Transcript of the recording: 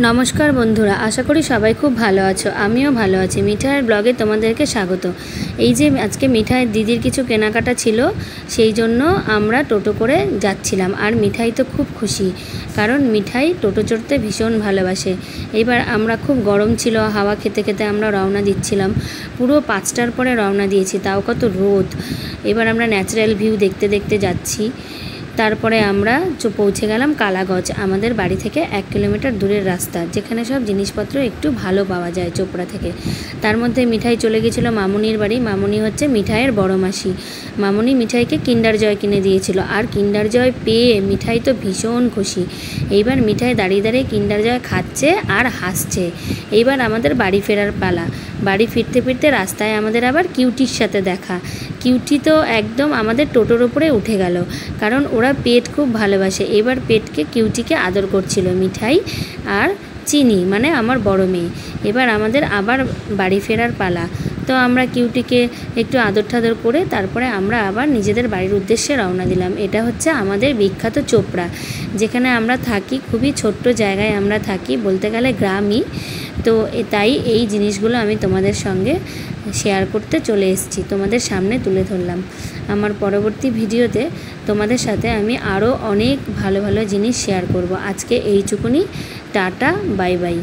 নমস্কার বন্ধুরা, আশা করি সবাই খুব ভালো আছো। আমিও ভালো আছি। মিঠাইয়ের ব্লগে তোমাদেরকে স্বাগত। এই যে আজকে মিঠাইয়ের দিদির কিছু কেনাকাটা ছিল, সেই জন্য আমরা টোটো করে যাচ্ছিলাম। আর মিঠাই তো খুব খুশি, কারণ মিঠাই টোটো চড়তে ভীষণ ভালোবাসে। এবার আমরা খুব গরম ছিল, হাওয়া খেতে খেতে আমরা রওনা দিচ্ছিলাম। পুরো 5টার পরে রওনা দিয়েছি, তাও কত রোদ। এবার আমরা ন্যাচারাল ভিউ দেখতে দেখতে যাচ্ছি। তারপরে আমরা পৌঁছে গেলাম কালাগঞ্জ, আমাদের বাড়ি থেকে 1 কিলোমিটার দূরের রাস্তা, যেখানে সব জিনিসপত্র একটু ভালো পাওয়া যায় চোপড়া থেকে। তার মধ্যে মিঠাই চলে গেছিলো মামুনির বাড়ি। মামুনি হচ্ছে মিঠাইয়ের বড় মাসি। মামুনি মিঠাইকে কিন্ডার জয় কিনে দিয়েছিল, আর কিন্ডার জয় পেয়ে মিঠাই তো ভীষণ খুশি। এইবার মিঠাই দাঁড়িয়ে দাঁড়িয়ে কিন্ডার জয় খাচ্ছে আর হাসছে। এইবার আমাদের বাড়ি ফেরার পালা। বাড়ি ফিরতে ফিরতে রাস্তায় আমাদের আবার কিউটির সাথে দেখা। কিউটি তো একদম আমাদের টোটোর ওপরে উঠে গেল, কারণ ওরা পেট খুব ভালোবাসে। এবার পেটকে কিউটিকে আদর করছিল মিঠাই আর চিনি, মানে আমার বড় মেয়ে। এবার আমাদের আবার বাড়ি ফেরার পালা। তো আমরা কিউটিকে একটু আদর ঠাদর করে তারপরে আমরা আবার নিজেদের বাড়ির উদ্দেশ্যে রওনা দিলাম। এটা হচ্ছে আমাদের বিখ্যাত চোপড়া, যেখানে আমরা থাকি। খুবই ছোট্ট জায়গায় আমরা থাকি, বলতে গেলে গ্রামই। তো তাই এই জিনিসগুলো আমি তোমাদের সঙ্গে শেয়ার করতে চলে এসেছি, তোমাদের সামনে তুলে ধরলাম। আমার পরবর্তী ভিডিওতে তোমাদের সাথে আমি আরও অনেক ভালো ভালো জিনিস শেয়ার করব। আজকে এইটুকুনি। Tata, bye bye.